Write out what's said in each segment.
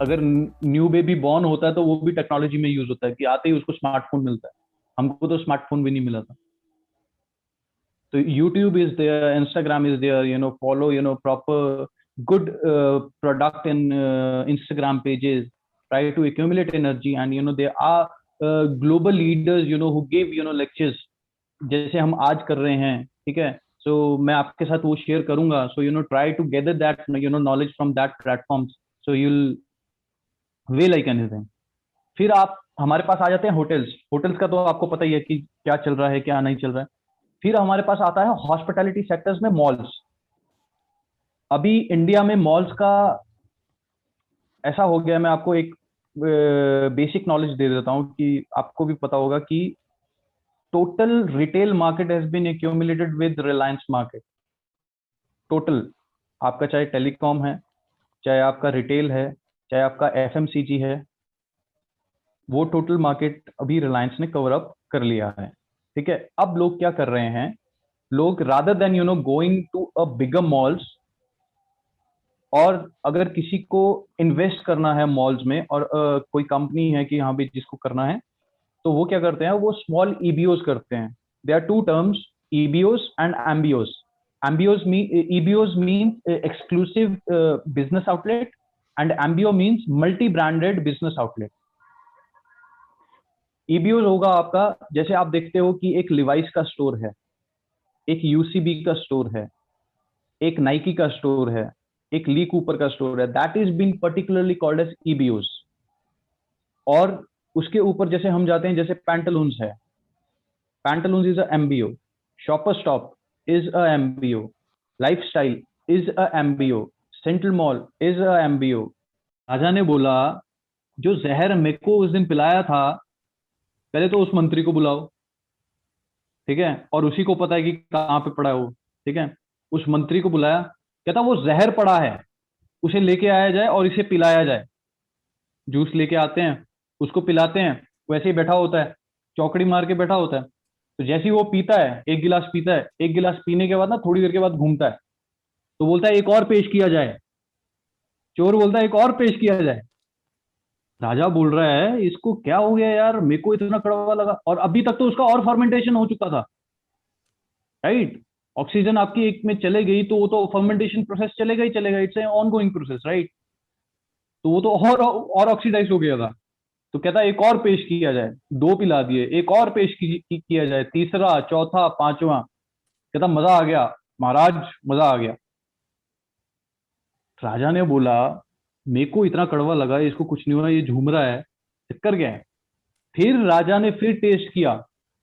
अगर new baby born होता है तो वो भी टेक्नोलॉजी में यूज होता है कि आते ही उसको स्मार्टफोन मिलता है। हमको तो स्मार्टफोन भी नहीं मिला था। तो YouTube is there, Instagram is there, follow proper good product in Instagram pages, try to accumulate energy, and there are global leaders who give lectures जैसे हम आज कर रहे हैं, ठीक है। सो मैं आपके साथ वो शेयर करूंगा, so try to gather that knowledge from that platforms, so you way like anything. फिर आप हमारे पास आ जाते हैं होटल्स। होटल्स का तो आपको पता ही है कि क्या चल रहा है क्या नहीं चल रहा है। फिर हमारे पास आता है हॉस्पिटैलिटी सेक्टर्स में मॉल्स। अभी इंडिया में मॉल्स का ऐसा हो गया, मैं आपको एक बेसिक नॉलेज दे देता हूँ कि आपको भी पता होगा कि total retail market has been accumulated with Reliance market. Total आपका चाहे टेलीकॉम है, चाहे आपका रिटेल है, चाहे आपका एफएमसीजी है, वो टोटल मार्केट अभी रिलायंस ने कवर अप कर लिया है, ठीक है। अब लोग क्या कर रहे हैं, लोग rather than going to a bigger malls, और अगर किसी को इन्वेस्ट करना है मॉल्स में और कोई कंपनी है कि यहाँ पे जिसको करना है, तो वो क्या करते हैं, वो स्मॉल ईबीओस करते हैं। They are two terms, EBOs and MBOs. MBOs mean, EBOs mean exclusive business outlet, and MBO means multi branded business outlet. EBOs होगा आपका, जैसे आप देखते हो कि एक लिवाइस का स्टोर है, एक यूसीबी का स्टोर है, एक नाइकी का स्टोर है, एक ली कूपर का स्टोर है, that is been particularly called as EBOs. और उसके ऊपर जैसे हम जाते हैं, जैसे पैंटालून्स है, Pantaloons is a MBO, Shopper Stop is a MBO, Lifestyle is a MBO, Central Mall is a MBO. राजा ने बोला, जो जहर मेरे को उस दिन पिलाया था, पहले तो उस मंत्री को बुलाओ, ठीक है, और उसी को पता है कि कहाँ पे पड़ा है वो, ठीक है। उस मंत्री को बुलाया, कहता वो जहर पड़ा है, उसे लेके आया जाए और इसे पिलाया जाए। जूस लेके आते हैं, उसको पिलाते हैं, वैसे ही बैठा होता है, चौकड़ी मार के बैठा होता है। तो जैसे ही वो पीता है, एक गिलास पीता है, एक गिलास पीने के बाद ना थोड़ी देर के बाद घूमता है, तो बोलता है एक और पेश किया जाए। चोर बोलता है एक और पेश किया जाए। राजा बोल रहा है इसको क्या हो गया यार, मेरे को इतना कड़वा लगा, और अभी तक तो उसका और फर्मेंटेशन हो चुका था, राइट। ऑक्सीजन आपकी एक में चले गई तो वो तो फर्मेंटेशन प्रोसेस चलेगा ही चलेगा, it's a on going process, right. तो वो तो और ऑक्सीडाइज हो गया था। तो कहता है एक और पेश किया जाए, दो पिला दिए, एक और पेश किया जाए, तीसरा, चौथा, पांचवा। कहता मजा आ गया महाराज, मजा आ गया। राजा ने बोला मेरे को इतना कड़वा लगा, इसको कुछ नहीं हुआ, ये झूम रहा है, चक्कर क्या है। फिर राजा ने फिर टेस्ट किया।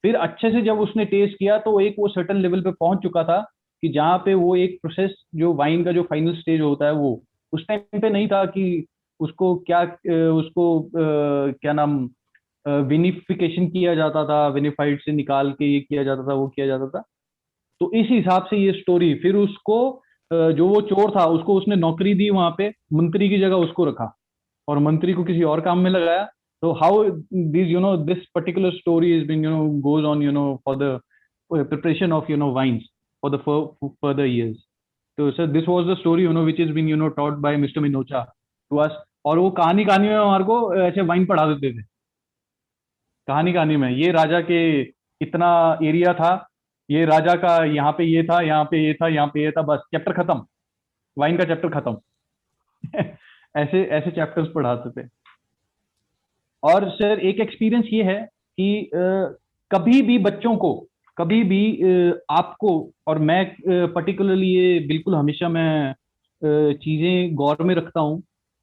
फिर अच्छे से जब उसने टेस्ट किया तो एक वो सर्टन लेवल पे पहुंच चुका था कि जहां पे वो एक प्रोसेस, जो वाइन का जो फाइनल स्टेज होता है, वो उस टाइम पे नहीं था कि उसको क्या क्या नाम, विनिफिकेशन किया जाता था, विनिफाइड से निकाल के ये किया जाता था, वो किया जाता था। तो इस हिसाब से ये स्टोरी, फिर उसको जो वो चोर था उसको उसने नौकरी दी वहां पे, मंत्री की जगह उसको रखा, और मंत्री को किसी और काम में लगाया। तो how this this particular story is been goes on for the preparation of wines for the further years। तो sir this was the story which is been taught by mister Minocha to us. और वो कहानी कहानी में हमारे को ऐसे wine पढ़ा देते थे, कहानी कहानी में, ये राजा के इतना एरिया था, ये राजा का यहाँ पे ये था, यहाँ पे ये था, यहाँ पे ये था, बस चैप्टर खत्म, वाइन का चैप्टर खत्म। ऐसे ऐसे चैप्टर्स पढ़ाते थे। और सर एक एक्सपीरियंस ये है कि कभी भी बच्चों को, कभी भी आपको, और मैं पर्टिकुलरली ये बिल्कुल हमेशा मैं चीजें गौर में रखता हूँ,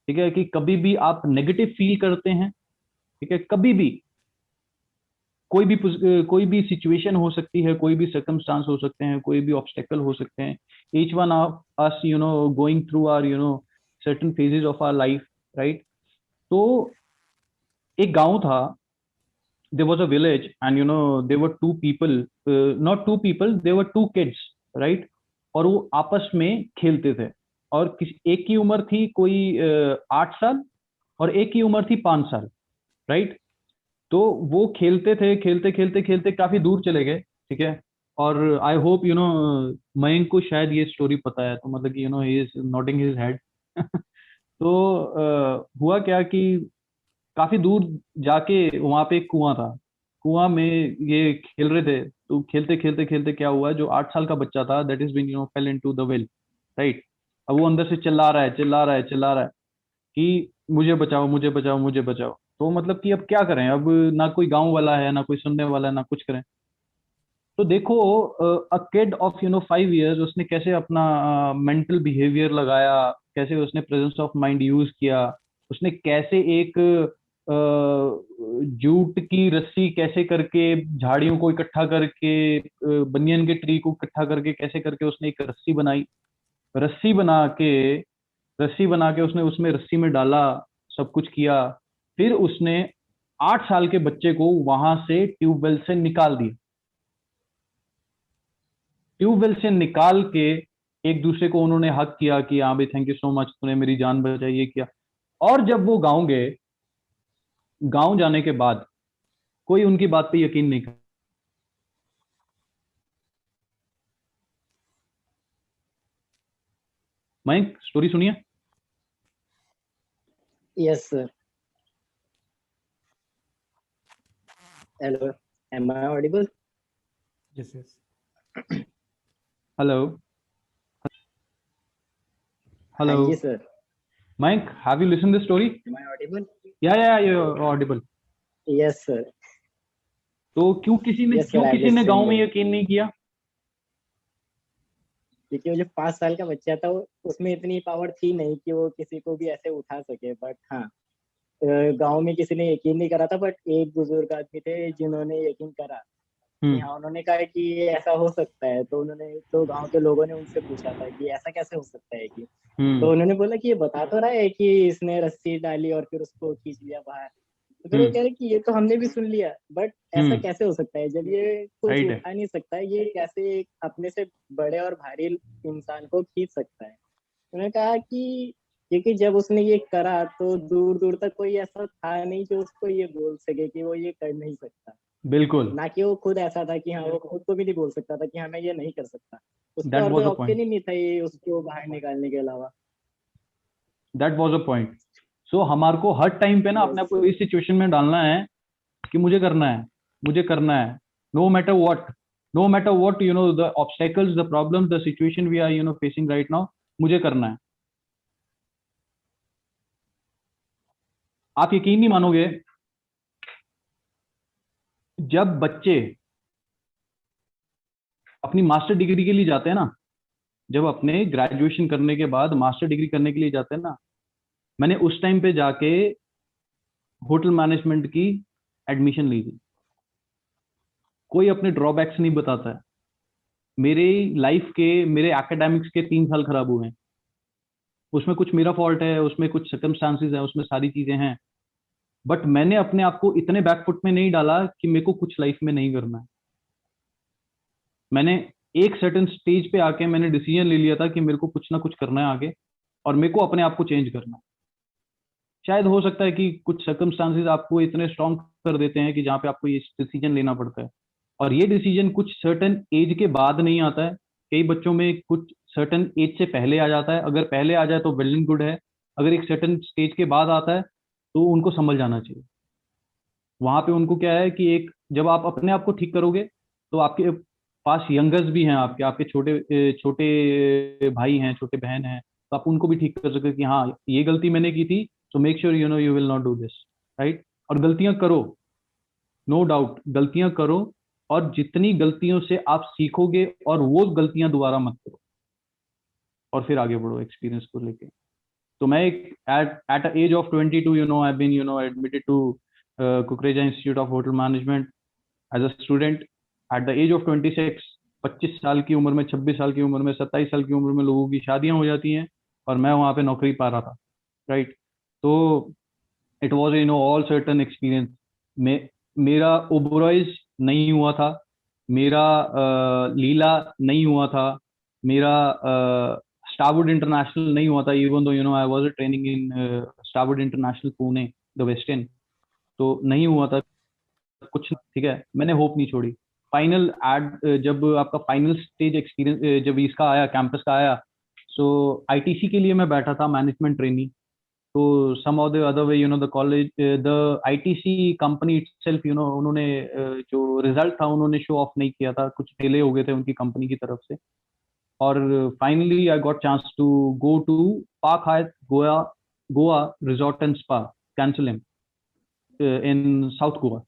ठीक है, कि कभी भी आप नेगेटिव फील करते हैं, ठीक है, कभी भी कोई भी सिचुएशन हो सकती है, कोई भी सर्कमस्टांस हो सकते हैं, कोई भी ऑब्स्टेकल हो सकते हैं, each one of us going through are certain phases of our life, right. तो एक गांव था, there was a village, and there were two people, not two people, there were two kids, right। और वो आपस में खेलते थे, और किसी एक की उम्र थी कोई 8 साल, और एक की उम्र थी 5 साल, राइट। तो वो खेलते थे, खेलते खेलते खेलते काफी दूर चले गए, ठीक है। और आई होप मयंक को शायद ये स्टोरी पता है, तो मतलब कि he is nodding his head. तो हुआ क्या कि काफी दूर जाके वहां पे एक कुआं था। कुआं में ये खेल रहे थे, तो खेलते खेलते खेलते क्या हुआ, जो 8 साल का बच्चा था, that is been fell into the well, right. अब वो अंदर से चिल्ला रहा है, चिल्ला रहा है, चिल्ला रहा है कि मुझे बचाओ, मुझे बचाओ, मुझे बचाओ। तो मतलब कि अब क्या करें, अब ना कोई गांव वाला है, ना कोई सुनने वाला है, ना कुछ करें। तो देखो, अ किड ऑफ 5 इयर्स, उसने कैसे अपना मेंटल बिहेवियर लगाया, कैसे उसने प्रेजेंस ऑफ माइंड यूज किया, उसने कैसे एक जूट की रस्सी कैसे करके, झाड़ियों को इकट्ठा करके, बनियन के ट्री को इकट्ठा करके कैसे करके उसने एक रस्सी बनाई। रस्सी बना के रस्सी बना के उसने उसमें रस्सी में डाला, सब कुछ किया। फिर उसने 8 साल के बच्चे को वहां से ट्यूबवेल से निकाल दिया। ट्यूबवेल से निकाल के एक दूसरे को उन्होंने हक किया कि हाँ भाई, थैंक यू सो मच, तूने मेरी जान बचाई, ये किया। और जब वो गांव गए, गांव जाने के बाद कोई उनकी बात पे यकीन नहीं कर। मैं स्टोरी सुनिए। Yes, sir. Hello. Am I audible? Yes, yes. Hello, हाँ हेलो। जी sir. Mike, have you listen this story? Am I audible? Yeah you audible. Yes, sir. तो Yes, sir. क्यों I किसी ने गांव listened में it. यकीन नहीं किया? क्योंकि वो जो 5 साल का बच्चा था, वो उसमें इतनी पावर थी नहीं कि वो किसी को भी ऐसे उठा सके. बट हाँ, गांव में किसी ने यकीन नहीं करा था. बट एक बुजुर्ग आदमी थे जिन्होंने यकीन करा कि हम्म, हाँ, उन्होंने कहा कि ये ऐसा हो सकता है. तो गांव के लोगों ने उनसे पूछा था कि ऐसा कैसे हो सकता है कि. तो हम्म, उन्होंने बोला कि ये बता तो रहा है कि इसने रस्सी डाली और फिर उसको खींच लिया बाहर. तो फिर वो हम्म, कह रहे कि ये तो हमने भी सुन लिया. बट ऐसा हम्म। कैसे हो सकता है जब ये कुछ राइट है। उठा नहीं सकता है, ये कैसे एक अपने से बड़े और भारी इंसान को खींच सकता है. उन्होंने कहा कि क्योंकि जब उसने ये करा तो दूर दूर तक कोई ऐसा था नहीं जो उसको ये बोल सके कि वो ये कर नहीं सकता. बिल्कुल। ना कि वो खुद ऐसा था कि हाँ, वो खुद को भी नहीं बोल सकता था कि हाँ मैं ये नहीं कर सकता. उसका दैट और कोई वाज अ ऑप्शन पॉइंट। ही नहीं था ये उसको बाहर निकालने के अलावा. That was a point. So हमारे को हर टाइम पे ना अपने आप यस. को इस सिचुएशन में डालना है कि मुझे करना है, मुझे करना है। No matter what, no matter what, the obstacles, the problems, the situation we are facing right now, मुझे करना है। आप यकीन नहीं मानोगे, जब बच्चे अपनी मास्टर डिग्री के लिए जाते हैं ना, जब अपने ग्रेजुएशन करने के बाद मास्टर डिग्री करने के लिए जाते हैं ना, मैंने उस टाइम पे जाके होटल मैनेजमेंट की एडमिशन ली थी। कोई अपने ड्रॉबैक्स नहीं बताता है। मेरे लाइफ के, मेरे एकेडमिक्स के 3 साल खराब हुए हैं। उसमें कुछ मेरा फॉल्ट है, उसमें कुछ सर्कमस्टांसिस है, उसमें सारी चीजें हैं। बट मैंने अपने आप को इतने बैकफुट में नहीं डाला कि मेरे को कुछ लाइफ में नहीं करना है। मैंने एक सर्टेन स्टेज पे आके मैंने डिसीजन ले लिया था कि मेरे को कुछ ना कुछ करना है आगे, और मेरे को अपने आप को चेंज करना है। शायद हो सकता है कि कुछ सर्कमस्टांसिस आपको इतने स्ट्रांग कर देते हैं कि जहाँ पे आपको ये डिसीजन लेना पड़ता है। और ये डिसीजन कुछ सर्टेन एज के बाद नहीं आता है। कई बच्चों में कुछ सर्टेन एज से पहले आ जाता है। अगर पहले आ जाए तो वेल एंड गुड है। अगर एक सर्टेन स्टेज के बाद आता है तो उनको समझ जाना चाहिए। वहां पे उनको क्या है कि एक, जब आप अपने आप को ठीक करोगे तो आपके पास यंगर्स भी हैं, आपके आपके छोटे भाई हैं, छोटे बहन हैं, तो आप उनको भी ठीक कर सके कि हाँ, ये गलती मैंने की थी, so make sure you will not do this, right. और गलतियां करो, नो डाउट, गलतियां करो। और जितनी गलतियों से आप सीखोगे और वो गलतियां दोबारा मत करो, और फिर आगे बढ़ो एक्सपीरियंस को लेके। तो मैं एक at age of 22, I been admitted to Kukreja institute of hotel management as a student. At the age of 26, 25 साल की उम्र में, 26 साल की उम्र में, 27 साल की उम्र में लोगों की शादियां हो जाती हैं, और मैं वहां पे नौकरी पा रहा था, राइट। तो it was all certain experience में। मेरा ओबरॉइज नहीं हुआ था, मेरा लीला नहीं हुआ था, मेरा स्टारवुड इंटरनेशनल नहीं हुआ था, even though I was training in Starwood international Pune, the western. तो नहीं हुआ था कुछ, ठीक है। मैंने होप नहीं छोड़ी। फाइनल एड, जब आपका फाइनल स्टेज एक्सपीरियंस जब इसका आया, कैंपस का आया, सो आईटीसी के लिए मैं बैठा था, मैनेजमेंट ट्रेनी। तो some of the other way the college the ITC company itself उन्होंने जो रिजल्ट था उन्होंने शो ऑफ नहीं किया था, कुछ डिले हो गए थे उनकी कंपनी की तरफ से। और finally I got chance to go to Park Hyatt Goa, Goa resort and spa, cancelling in South Goa.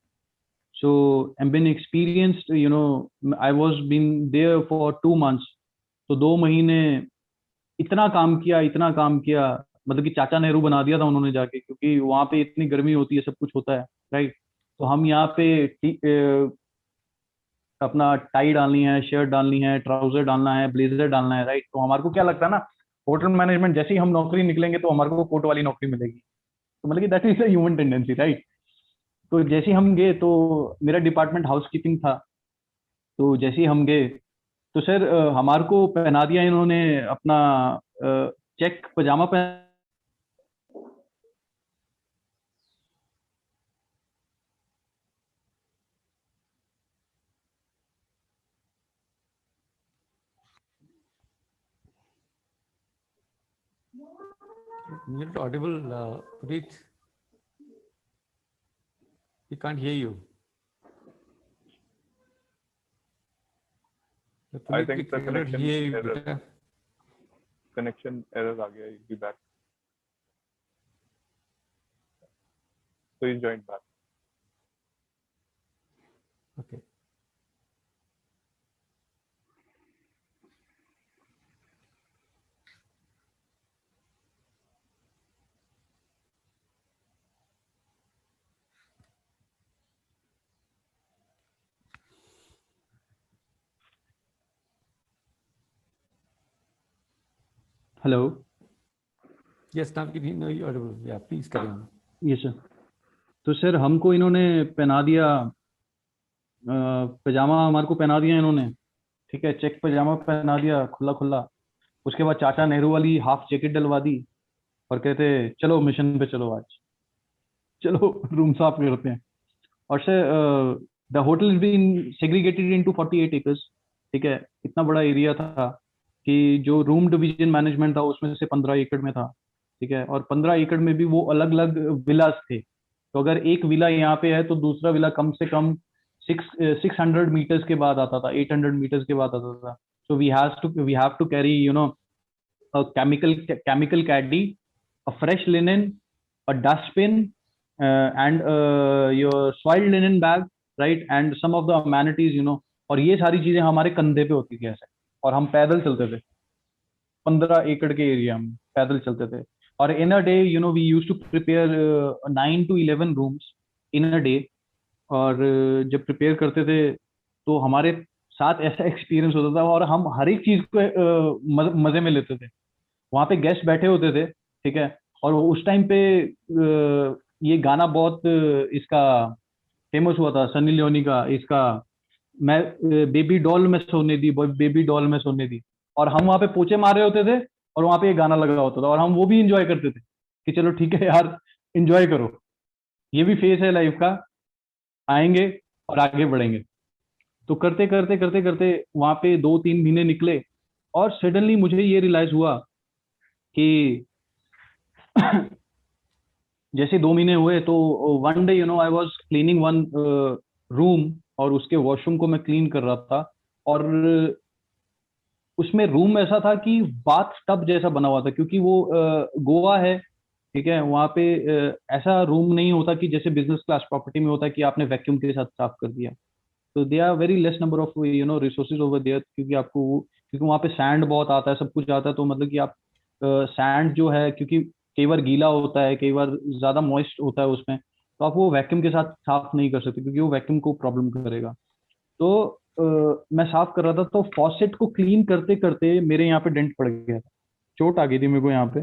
So I've been experienced, I was been there for 2 months. तो 2 महीने इतना काम किया, मतलब कि चाचा नेहरू बना दिया था उन्होंने जाके, क्योंकि वहाँ पे इतनी गर्मी होती है, सब कुछ होता है, राइट। तो हम यहाँ पे अपना टाई डालनी है, शर्ट डालनी है, ट्राउजर डालना है, ब्लेजर डालना है, राइट। तो हमारे को क्या लगता है ना, होटल मैनेजमेंट जैसे ही हम नौकरी निकलेंगे तो हमारे को कोट वाली नौकरी मिलेगी। तो मतलब कि that is a human tendency, right. तो जैसे ही हम गए तो मेरा डिपार्टमेंट हाउसकीपिंग था, तो जैसे ही हम गए तो सर हमारे को पहना दिया इन्होंने अपना चेक पजामा पहन। You're not audible, Puneet. We can't hear you. I Puneet, think we the cannot connection hear you error. better. Connection error आ गया, he'll be back. So he joined back. Okay. Hello. Yes, now we can hear you audible. Yeah, please carry on. ये sir, तो sir हमको इन्होंने पहना दिया पजामा, हमारे को पहना दिया इन्होंने, ठीक है, चेक पजामा पहना दिया खुला खुला। उसके बाद चाचा नेहरू वाली हाफ जैकेट डलवा दी और कहते चलो मिशन पे चलो, आज चलो रूम साफ करते हैं। और sir the hotel is been segregated into 48 acres, ठीक है। इतना बड़ा एरिया था कि जो रूम डिवीजन मैनेजमेंट था उसमें से 15 एकड़ में था, ठीक है। और 15 एकड़ में भी वो अलग अलग विलास थे। तो अगर एक विला यहाँ पे है तो दूसरा विला कम से कम 600 मीटर्स के बाद आता था, 800 मीटर्स के बाद आता था। So we have to carry a chemical caddy, a fresh linen, a dustbin, and your soiled linen bag, right, and some of the amenities, और ये सारी चीजें हमारे कंधे पे होती थी ऐसे, और हम पैदल चलते थे 15 एकड़ के एरिया में, पैदल चलते थे। और in a day we use to prepare 9 to 11 rooms in a day. और जब प्रिपेयर करते थे तो हमारे साथ ऐसा एक्सपीरियंस होता था, और हम हर एक चीज को मजे में लेते थे। वहां पे गेस्ट बैठे होते थे, ठीक है। और उस टाइम पे ये गाना बहुत इसका फेमस हुआ था, सनी लियोनी का, इसका मैं बेबी डॉल में सोने दी, बेबी डॉल में सोने दी। और हम वहां पे पोचे मार रहे होते थे और वहां पे ये गाना लगा होता था, और हम वो भी इंजॉय करते थे कि चलो ठीक है यार, इंजॉय करो, ये भी फेस है लाइफ का, आएंगे और आगे बढ़ेंगे। तो करते करते करते करते वहां पे 2-3 महीने निकले, और सडनली मुझे ये रियलाइज हुआ कि जैसे 2 महीने हुए तो one day I was cleaning one room, और उसके वॉशरूम को मैं क्लीन कर रहा था। और उसमें रूम ऐसा था कि बाथ टब जैसा बना हुआ था, क्योंकि वो गोवा है, ठीक है। वहाँ पे ऐसा रूम नहीं होता कि जैसे बिजनेस क्लास प्रॉपर्टी में होता है कि आपने वैक्यूम के साथ साफ कर दिया। तो they are very less number of resources over there, क्योंकि वहाँ पे सैंड बहुत आता है, सब कुछ आता है। तो मतलब कि आप सैंड जो है, क्योंकि कई बार गीला होता है, कई बार ज्यादा मॉइस्ट होता है उसमें, तो आप वो वैक्यूम के साथ साफ नहीं कर सकते, क्योंकि वो वैक्यूम को प्रॉब्लम करेगा। तो मैं साफ कर रहा था, तो फॉसेट को क्लीन करते करते मेरे यहाँ पे डेंट पड़ गया था, चोट आ गई थी मेरे को यहाँ पे।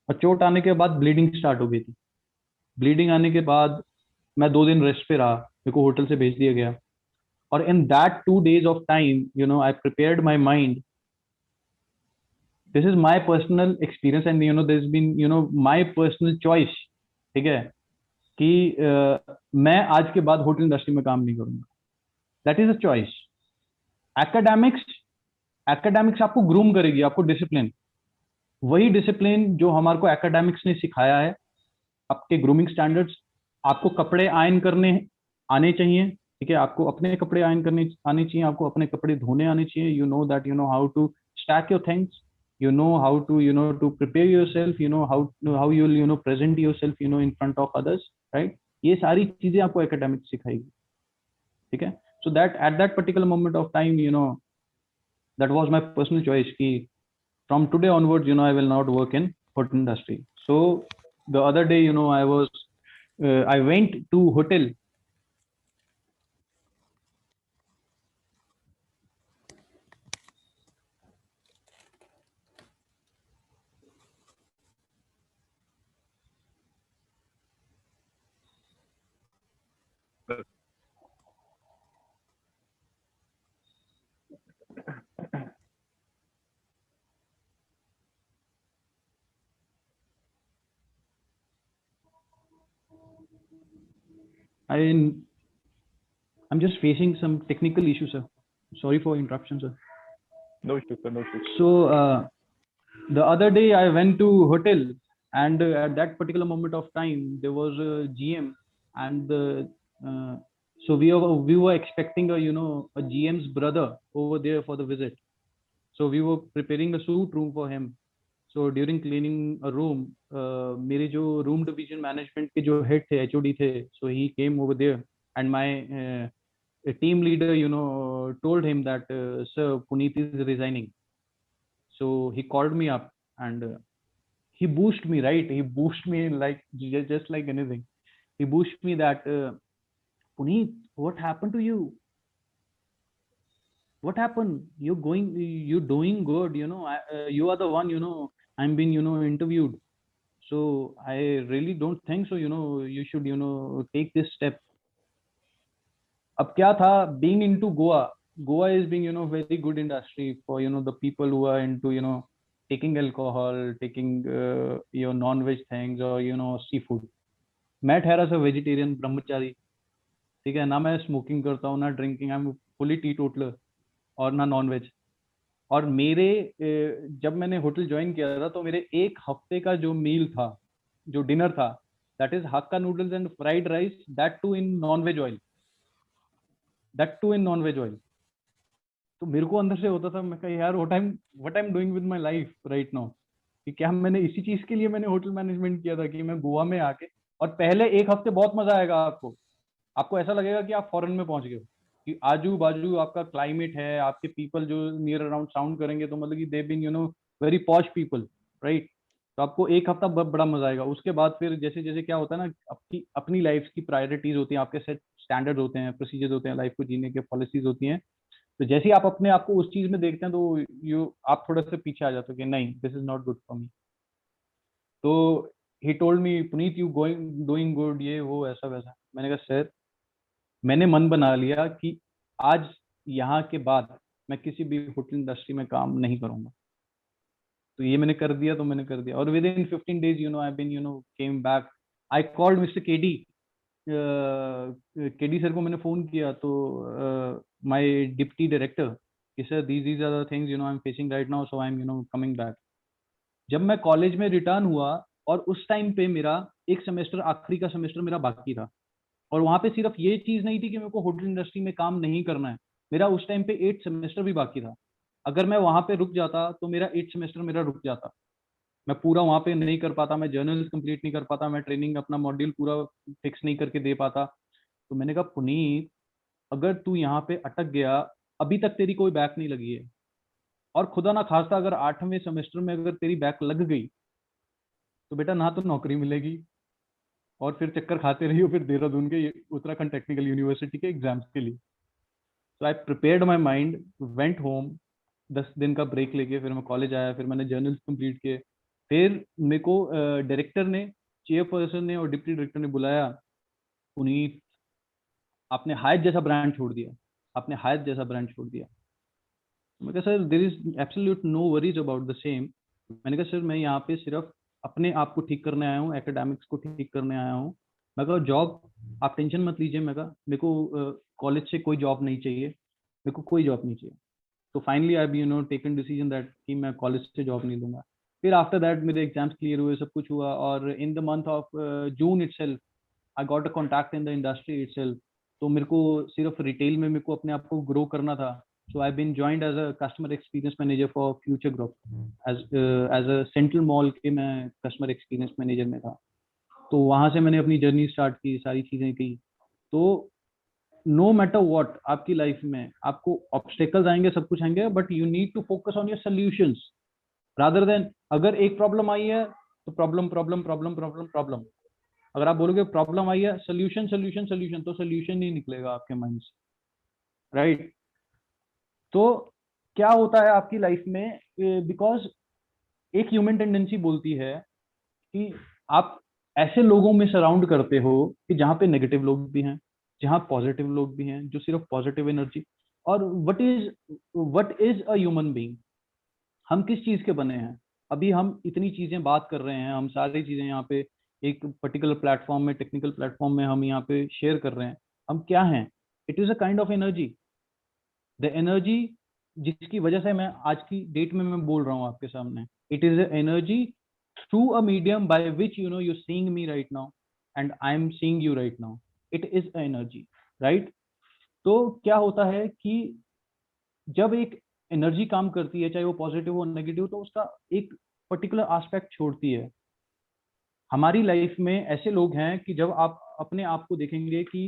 और चोट आने के बाद ब्लीडिंग स्टार्ट हो गई थी। ब्लीडिंग आने के बाद मैं 2 दिन रेस्ट पे रहा, मेरे को होटल से भेज दिया गया। और in that 2 days of time, I prepared my mind. This is my personal experience, and there's been my personal choice, ठीक है, कि मैं आज के बाद होटल इंडस्ट्री में काम नहीं करूंगा। That is a choice. Academics आपको ग्रूम करेगी, आपको डिसिप्लिन, वही डिसिप्लिन जो हमारे को एकेडमिक्स ने सिखाया है, आपके ग्रूमिंग स्टैंडर्ड्स, आपको कपड़े आयरन करने आने चाहिए, ठीक है, आपको अपने कपड़े आयरन करने आने चाहिए, आपको अपने कपड़े धोने आने चाहिए, you know that, you know how to stack your things, you know how to, you know, to prepare yourself, you know how you'll, you know, present yourself, you know, in front of others, right? ये सारी चीजें आपको academic सिखाएगी, ठीक है. So that at that particular moment of time, you know, that was my personal choice कि from today onwards, you know, I will not work in hotel industry. So the other day, you know, I went to hotel. I'm just facing some technical issues, sir. Sorry for interruption, sir. No issue, sir. No issue. So the other day I went to hotel, and at that particular moment of time there was a GM, and so we were expecting a, you know, a GM's brother over there for the visit. So we were preparing a suite room for him. So during cleaning a room, मेरे जो room division management के जो head थे, HOD थे, so he came over there, and my team leader, you know, told him that sir, Puneet is resigning. So he called me up, and he boosted me, right? He boosted me like just like anything. He boosted me that Puneet, what happened to you? What happened? You're doing good, you know. You are the one, you know, I'm being, you know, interviewed. So I really don't think so, you know, you should, you know, take this step. अब क्या था, being into Goa is being, you know, very good industry for, you know, the people who are into, you know, taking alcohol, taking your non-veg things, or, you know, seafood. मैं ठहरा सा vegetarian ब्रह्मचारी, ठीक है ना, मैं smoking करता हूँ ना ड्रिंकिंग, आई एम फुली टीटोटलर, और ना नॉन वेज. और मेरे जब मैंने होटल ज्वाइन किया था तो मेरे एक हफ्ते का जो मील था, जो डिनर था, that is hakka noodles and fried rice, that too in non veg oil, तो मेरे को अंदर से होता था, मैं कहा यार what I am doing with my life right now, कि क्या मैंने इसी चीज के लिए मैंने होटल मैनेजमेंट किया था कि मैं गोवा में आके, और पहले एक हफ्ते बहुत मजा आएगा आपको ऐसा लगेगा कि आप फॉरेन में पहुंच गए हो, कि आजू बाजू आपका क्लाइमेट है, आपके पीपल जो नियर अराउंड साउंड करेंगे तो मतलब कि they been, you know, very posh people, right. तो आपको एक हफ्ता बड़ा मजा आएगा. उसके बाद फिर जैसे जैसे क्या होता है ना, आपकी अपनी लाइफ की प्रायोरिटीज होती हैं, आपके सेट स्टैंडर्ड होते हैं, प्रोसीजर्स होते हैं, लाइफ को जीने के पॉलिसीज होती हैं. तो जैसे ही आप अपने आप को उस चीज में देखते हैं तो आप थोड़ा सा पीछे आ जाते हो कि नहीं, this is not good for me. तो he told me, Puneet you going doing good, ये वो ऐसा वैसा. मैंने कहा सर, मैंने मन बना लिया कि आज यहाँ के बाद मैं किसी भी होटल इंडस्ट्री में काम नहीं करूंगा. तो ये मैंने कर दिया, तो मैंने कर दिया. और with in 15 days, you know, I've been, you know, came back. I called Mr. KD. KD sir को मैंने फोन किया, तो माय डिप्टी डायरेक्टर, कि sir these are the things, you know, I'm facing right now, so I'm, you know, coming back. जब मैं college में return हुआ, और उस टाइम पे मेरा एक सेमेस्टर, आखिरी का सेमेस्टर मेरा बाकी था, और वहां पे सिर्फ ये चीज नहीं थी कि मेरे को होटल इंडस्ट्री में काम नहीं करना है, मेरा उस टाइम पे 8 सेमेस्टर भी बाकी था. अगर मैं वहां पे रुक जाता तो मेरा 8 सेमेस्टर मेरा रुक जाता, मैं पूरा वहां पे नहीं कर पाता, मैं जर्नल्स कंप्लीट नहीं कर पाता, मैं ट्रेनिंग अपना मॉड्यूल पूरा फिक्स नहीं करके दे पाता. तो मैंने कहा पुनीत, अगर तू यहाँ पे अटक गया, अभी तक तेरी कोई बैक नहीं लगी है, और खुदा ना खास्ता अगर 8वें सेमेस्टर में अगर तेरी बैक लग गई, तो बेटा ना तो नौकरी मिलेगी, और फिर चक्कर खाते रहिए फिर देहरादून के उत्तराखंड टेक्निकल यूनिवर्सिटी के एग्जाम्स के लिए. तो आई prepared my mind, went home, 10 दिन का ब्रेक लेके फिर मैं कॉलेज आया, फिर मैंने जर्नल्स कंप्लीट किए. फिर मेरे को डायरेक्टर ने, चेयरपर्सन ने और डिप्टी डायरेक्टर ने बुलाया, पुनीत आपने हायत जैसा ब्रांड छोड़ दिया, आपने हायत जैसा ब्रांड छोड़ दिया. मैं कहा sir, there is absolute no worries about the same. मैंने कहा सर, मैं यहाँ पे सिर्फ अपने आप को ठीक करने आया हूँ, एकेडमिक्स को ठीक करने आया हूँ. मैं कहा जॉब आप टेंशन मत लीजिए, मैं कहा मेरे को कॉलेज से कोई जॉब नहीं चाहिए, मेरे को कोई जॉब नहीं चाहिए. तो finally I be, you know, taken decision that कि मैं कॉलेज से जॉब नहीं लूंगा. फिर आफ्टर दैट मेरे एग्जाम्स क्लियर हुए, सब कुछ हुआ, और in the month of June itself I got a contact in the industry itself. तो मेरे को सिर्फ रिटेल में मेरे को अपने आप को ग्रो करना था। So I been joined as a customer experience manager for Future Group, as a Central Mall के मैं कस्टमर एक्सपीरियंस मैनेजर में था। तो वहां से मैंने अपनी जर्नी स्टार्ट की, सारी चीजें की। तो नो मैटर व्हाट आपकी लाइफ में आपको ऑब्स्टेकल्स आएंगे, सब कुछ आएंगे, but you need to focus on your solutions rather than, अगर एक प्रॉब्लम आई है तो problem problem problem problem problem. अगर आप बोलोगे प्रॉब्लम आई है, सोल्यूशन सोल्यूशन सोल्यूशन, तो सोल्यूशन नहीं निकलेगा आपके माइंड से, राइट? तो क्या होता है आपकी लाइफ में, बिकॉज एक ह्यूमन टेंडेंसी बोलती है कि आप ऐसे लोगों में सराउंड करते हो कि जहाँ पे नेगेटिव लोग भी हैं, जहाँ पॉजिटिव लोग भी हैं, जो सिर्फ पॉजिटिव एनर्जी। और what is a human being, हम किस चीज के बने हैं? अभी हम इतनी चीजें बात कर रहे हैं, हम सारी चीजें यहाँ पे एक पर्टिकुलर प्लेटफॉर्म में, टेक्निकल प्लेटफॉर्म में हम यहाँ पे शेयर कर रहे हैं। हम क्या हैं? It is a kind of energy, the energy जिसकी वजह से मैं आज की डेट में मैं बोल रहा हूँ आपके सामने। It is a energy through a medium by which you seeing me right now and I am seeing you right now. It is a energy, right? तो क्या होता है कि जब एक एनर्जी काम करती है, चाहे वो पॉजिटिव हो नेगेटिव, तो उसका एक पर्टिकुलर एस्पेक्ट छोड़ती है। हमारी लाइफ में ऐसे लोग हैं कि जब आप अपने आप को देखेंगे कि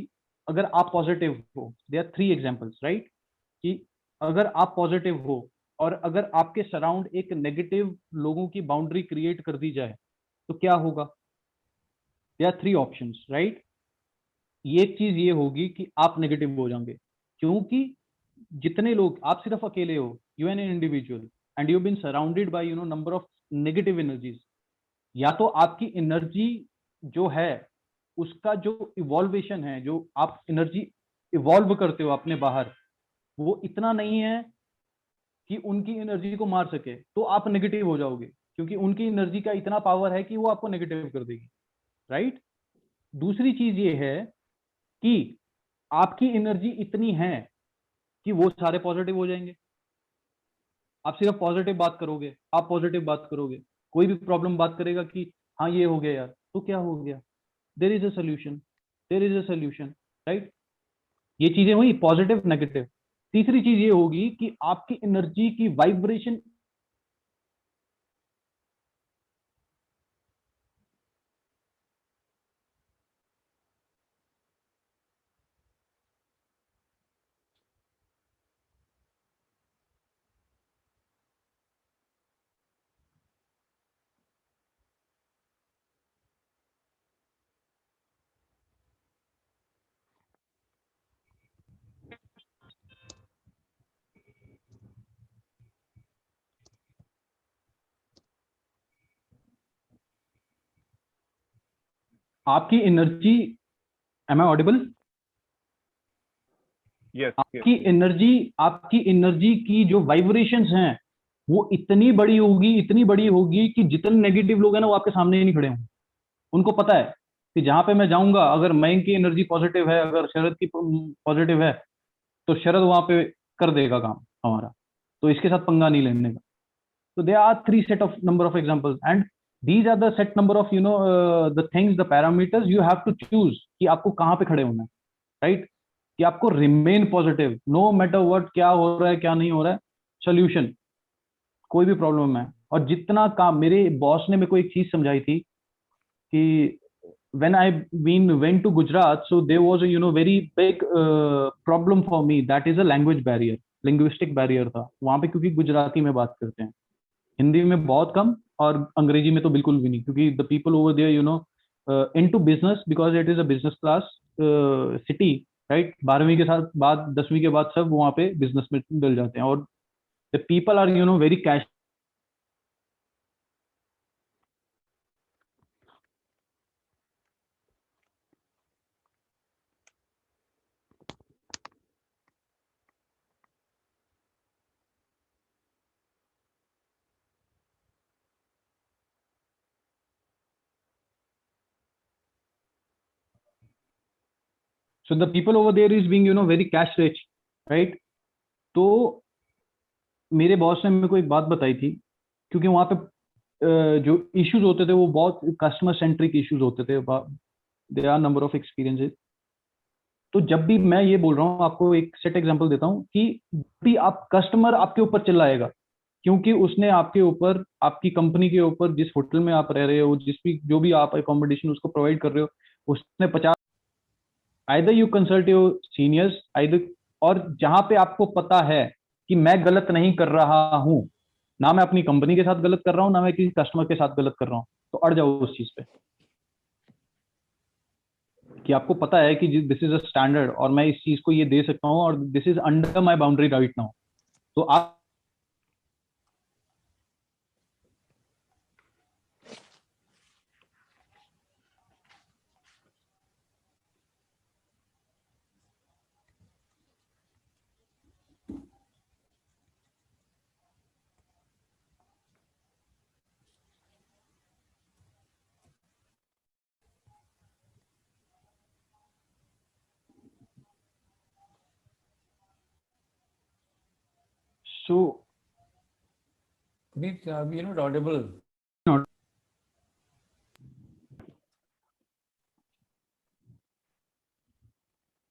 अगर आप पॉजिटिव हो, देयर आर 3 एग्जांपल्स, राइट? कि अगर आप पॉजिटिव हो और अगर आपके सराउंड एक नेगेटिव लोगों की बाउंड्री क्रिएट कर दी जाए तो क्या होगा? There are 3 options, right? ये एक चीज ये होगी कि आप नेगेटिव हो जाओगे, क्योंकि जितने लोग, आप सिर्फ अकेले हो, you an individual and you been surrounded by number of negative energies. या तो आपकी एनर्जी जो है उसका जो इवॉल्वेशन है, जो आप एनर्जी इवॉल्व करते हो अपने बाहर, वो इतना नहीं है कि उनकी एनर्जी को मार सके, तो आप नेगेटिव हो जाओगे, क्योंकि उनकी एनर्जी का इतना पावर है कि वो आपको नेगेटिव कर देगी, राइट? दूसरी चीज ये है कि आपकी एनर्जी इतनी है कि वो सारे पॉजिटिव हो जाएंगे। आप सिर्फ पॉजिटिव बात करोगे, आप पॉजिटिव बात करोगे, कोई भी प्रॉब्लम बात करेगा कि हाँ ये हो गया यार, तो क्या हो गया? There is a solution, there is a solution, right? ये चीजें हुई पॉजिटिव नेगेटिव। तीसरी चीज ये होगी कि आपकी एनर्जी की वाइब्रेशन, आपकी energy, am I audible? Yes, yes. आपकी एनर्जी की जो वाइब्रेशंस हैं वो इतनी बड़ी होगी, इतनी बड़ी होगी कि जितने नेगेटिव लोग हैं ना वो आपके सामने ही नहीं खड़े होंगे। उनको पता है कि जहां पे मैं जाऊंगा, अगर मयंक की एनर्जी पॉजिटिव है, अगर शरद की पॉजिटिव है, तो शरद वहां पे कर देगा काम हमारा, तो इसके साथ पंगा नहीं लेने का। तो they are 3 set of number of examples and these are the set number of the things, the parameters you have to choose कि आपको कहाँ पे खड़े होना है, राइट? कि आपको remain positive no matter what, क्या हो रहा है क्या नहीं हो रहा है, सोल्यूशन, कोई भी प्रॉब्लम है। और जितना काम, मेरे बॉस ने मेरे को एक चीज समझाई थी कि when I went to Gujarat, so there was a very big problem for me, that is a language barrier, linguistic barrier था वहां पे, क्योंकि गुजराती में बात करते हैं, हिंदी में बहुत कम और अंग्रेजी में तो बिल्कुल भी नहीं, क्योंकि the people over there into business, because it is a business class city, right? 12वीं के साथ बाद 10वीं के बाद सब वहां पे बिजनेस में डल जाते हैं, और the people are very cash. So the people over there is being very cash rich, right? तो मेरे बॉस ने मेरे को एक बात बताई थी, क्योंकि वहां पे जो इश्यूज होते थे वो बहुत कस्टमर सेंट्रिक इश्यूज होते थे। There are number of experiences. तो जब भी मैं ये बोल रहा हूँ, आपको एक सेट एग्जांपल देता हूँ कि भी आप कस्टमर आपके ऊपर चिल्लाएगा क्योंकि उसने आपके ऊपर, आपकी कंपनी के ऊपर, जिस होटल में आप रह रहे हो, जिस भी जो भी आप अकोमोडेशन उसको प्रोवाइड कर रहे हो, उसने 50 either you consult your seniors either, और जहां पे आपको पता है कि मैं गलत नहीं कर रहा हूं, ना मैं अपनी कंपनी के साथ गलत कर रहा हूं, ना मैं किसी कस्टमर के साथ गलत कर रहा हूं, तो अड़ जाओ उस चीज पे कि आपको पता है कि दिस इज अ स्टैंडर्ड और मैं इस चीज को ये दे सकता हूँ और this is under my boundary right now. तो आप so Puneet, you're not audible.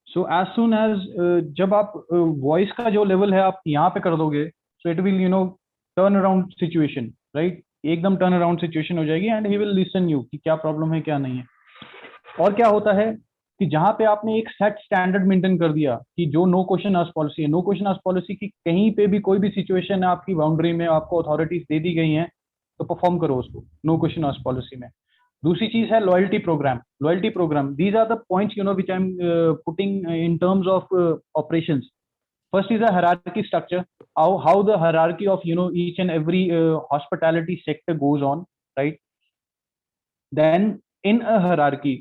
So as soon as जब आप वॉइस का जो लेवल है आप यहाँ पे कर दोगे, so it will turn around situation, right? एकदम टर्न अराउंड सिचुएशन हो जाएगी and he will listen you कि क्या प्रॉब्लम है क्या नहीं है। और क्या होता है कि जहां पे आपने एक सेट स्टैंडर्ड मेंटेन कर दिया कि जो नो क्वेश्चन आस्क्ड पॉलिसी है, नो क्वेश्चन आस्क्ड पॉलिसी की कहीं पे भी कोई भी सिचुएशन है आपकी बाउंड्री में, आपको अथॉरिटीज दे दी गई हैं, तो परफॉर्म करो उसको नो क्वेश्चन आस्क्ड पॉलिसी में। दूसरी चीज है loyalty programme. Loyalty programme, these are the points which I am putting in terms of operations. First is a hierarchy structure, how the hierarchy of each and every hospitality sector goes on, right? Then in a hierarchy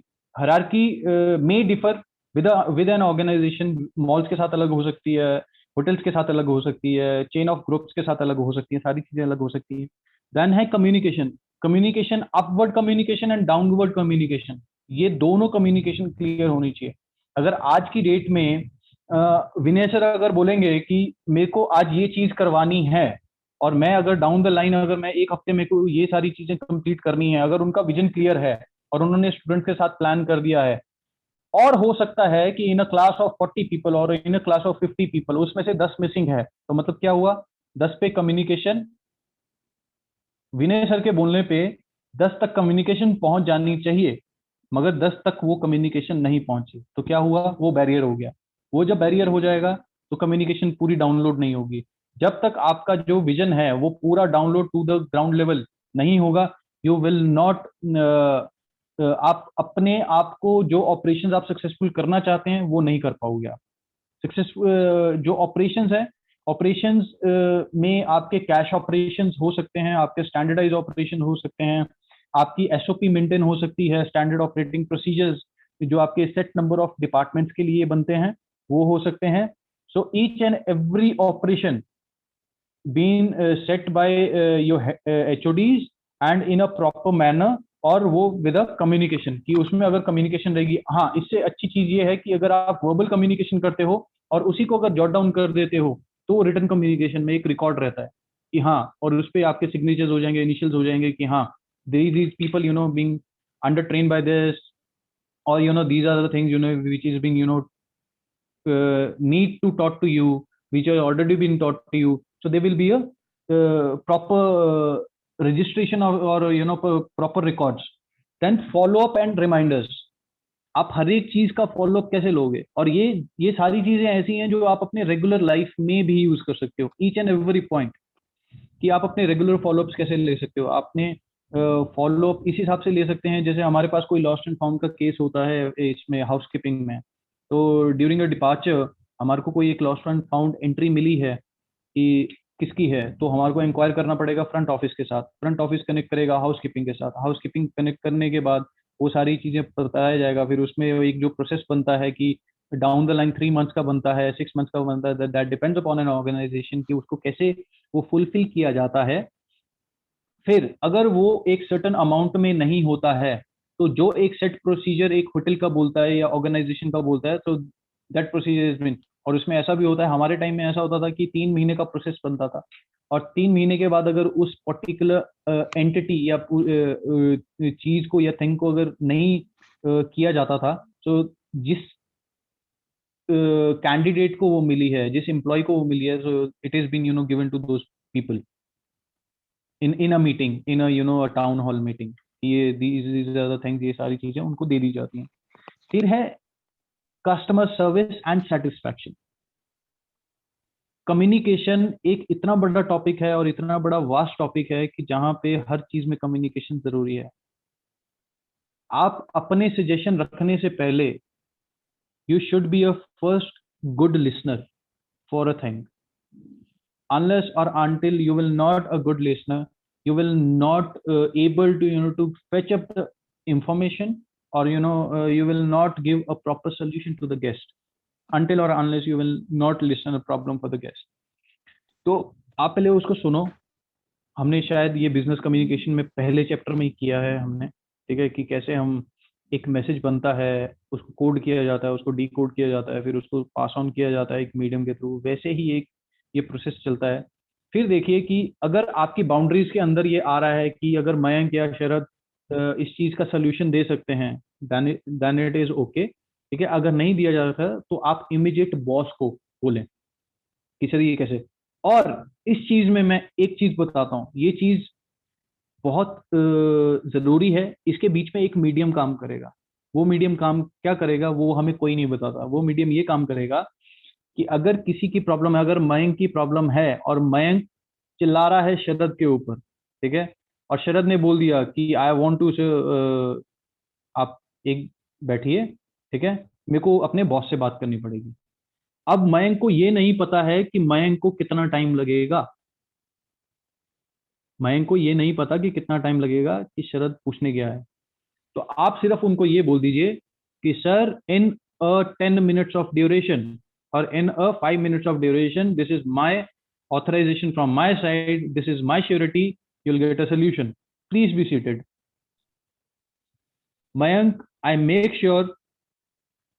may differ with an organization। malls के साथ अलग हो सकती है, hotels के साथ अलग हो सकती है, chain of groups के साथ अलग हो सकती है, सारी चीजें अलग हो सकती हैं। then है communication, upward communication and downward communication। ये दोनों communication clear होनी चाहिए। अगर आज की डेट में विनय सर अगर बोलेंगे कि मेरे को आज ये चीज करवानी है और मैं अगर डाउन द लाइन, अगर मैं एक हफ्ते में को ये सारी चीजें कंप्लीट करनी है, अगर उनका विजन क्लियर है और उन्होंने स्टूडेंट के साथ प्लान कर दिया है, और हो सकता है कि इन अ क्लास ऑफ 40 पीपल और in a class of 50 people उसमें से 10 मिसिंग है, तो मतलब क्या हुआ? 10 पे कम्युनिकेशन, विनय सर के बोलने पे 10 तक कम्युनिकेशन पहुंच जानी चाहिए, मगर 10 तक वो कम्युनिकेशन नहीं पहुंची, तो क्या हुआ? वो बैरियर हो गया। वो जब बैरियर हो जाएगा तो कम्युनिकेशन पूरी डाउनलोड नहीं होगी। जब तक आपका जो विजन है वो पूरा download to the ground level नहीं होगा, यू विल नॉट, आप अपने आप को जो ऑपरेशंस आप सक्सेसफुल करना चाहते हैं वो नहीं कर पाओगे आप। सक्सेसफुल जो ऑपरेशंस है, ऑपरेशंस में आपके कैश ऑपरेशंस हो सकते हैं, आपके स्टैंडर्डाइज ऑपरेशन हो सकते हैं, आपकी एसओपी मेंटेन हो सकती है, स्टैंडर्ड ऑपरेटिंग प्रोसीजर्स जो आपके सेट नंबर ऑफ डिपार्टमेंट्स के लिए बनते हैं वो हो सकते हैं। So each and every operation been set by your HODs and in a proper manner, और वो विद अ कम्युनिकेशन, कि उसमें अगर कम्युनिकेशन रहेगी। हाँ, इससे अच्छी चीज ये है कि अगर आप वर्बल कम्युनिकेशन करते हो और उसी को अगर जॉट डाउन कर देते हो तो रिटन कम्युनिकेशन में एक रिकॉर्ड रहता है कि हाँ, और उस पर आपके सिग्नेचर्स हो जाएंगे, इनिशियल्स हो जाएंगे कि हाँ, these people being under trained by this, or these are the things which is being need to taught to you, which have already been taught to you. So there will be a proper registration or proper records. Then follow up and reminders। आप हर एक चीज का follow up कैसे लोगे? और ये सारी चीजें ऐसी हैं जो आप अपने रेगुलर लाइफ में भी यूज कर सकते हो, ईच एंड एवरी पॉइंट, कि आप अपने रेगुलर फॉलोअप्स कैसे ले सकते हो। आपने फॉलोअप इस हिसाब से ले सकते हैं, जैसे हमारे पास कोई लॉस्ट एंड फाउंड का केस होता है इसमें हाउसकीपिंग में, तो ड्यूरिंग अ डिपार्चर हमारे को कोई एक लॉस्ट एंड फाउंड एंट्री मिली है कि किसकी है, तो हमारे को इंक्वायर करना पड़ेगा फ्रंट ऑफिस के साथ, फ्रंट ऑफिस कनेक्ट करेगा हाउसकीपिंग के साथ, हाउसकीपिंग कनेक्ट करने के बाद वो सारी चीजें बताया जाएगा। फिर उसमें एक जो प्रोसेस बनता है कि डाउन द लाइन 3 मंथ्स का बनता है, 6 मंथ्स का बनता है, that depends upon an organisation कि उसको कैसे वो फुलफिल किया जाता है। फिर अगर वो एक सर्टन अमाउंट में नहीं होता है तो जो एक सेट प्रोसीजर एक होटल का बोलता है या ऑर्गेनाइजेशन का बोलता है, तो दैट प्रोसीजर इज बीन। और उसमें ऐसा भी होता है, हमारे टाइम में ऐसा होता था कि 3 महीने का प्रोसेस बनता था, और 3 महीने के बाद अगर उस पर्टिकुलर एंटिटी या चीज को या थिंग को अगर नहीं किया जाता था, तो जिस कैंडिडेट को वो मिली है, जिस एम्प्लॉय को वो मिली है, so it is been given to those people in a meeting, in a town hall meeting. ये these are the things, ये सारी चीजें उनको दे दी जाती हैं। फिर है customer service and satisfaction. Communication एक इतना बड़ा टॉपिक है और इतना बड़ा वास्ट टॉपिक है कि जहां पे हर चीज में कम्युनिकेशन जरूरी है। आप अपने सजेशन रखने से पहले you should be a first good listener for a thing. Unless or until you will not a good listener, you will not able to to fetch up the information, or you will not give a proper solution to the guest until or unless you will not listen a problem for the guest. तो आप पहले उसको सुनो। हमने शायद ये business communication में पहले चैप्टर में ही किया है हमने, ठीक है, कि कैसे हम एक मैसेज बनता है, उसको कोड किया जाता है, उसको डी कोड किया जाता है, फिर उसको पास ऑन किया जाता है एक मीडियम के थ्रू। वैसे ही एक ये प्रोसेस चलता है। फिर देखिए कि अगर आपकी बाउंड्रीज के अंदर ये आ रहा है कि अगर मयंक या शरद इस चीज का सोल्यूशन दे सकते हैं, देन इट इज ओके, ठीक है। अगर नहीं दिया जाता तो आप इमीडिएट बॉस को बोलें कि सर ये कैसे। और इस चीज में मैं एक चीज बताता हूँ, ये चीज बहुत जरूरी है। इसके बीच में एक मीडियम काम करेगा। वो मीडियम काम क्या करेगा वो हमें कोई नहीं बताता। वो मीडियम ये काम करेगा कि अगर किसी की प्रॉब्लम है, अगर मयंक की प्रॉब्लम है और मयंक चिल्ला रहा है शरद के ऊपर, ठीक है, और शरद ने बोल दिया कि आई वांट टू, आप एक बैठिए, ठीक है, मेरे को अपने बॉस से बात करनी पड़ेगी। अब मयंक को ये नहीं पता है कि मयंक को कितना टाइम लगेगा। मयंक को ये नहीं पता कि कितना टाइम लगेगा कि शरद पूछने गया है। तो आप सिर्फ उनको ये बोल दीजिए कि sir in a 10 minutes of duration और in a 5 minutes of duration, this is my authorization from my side, this is my surety, you'll get a solution, please be seated. Mayank, I make sure,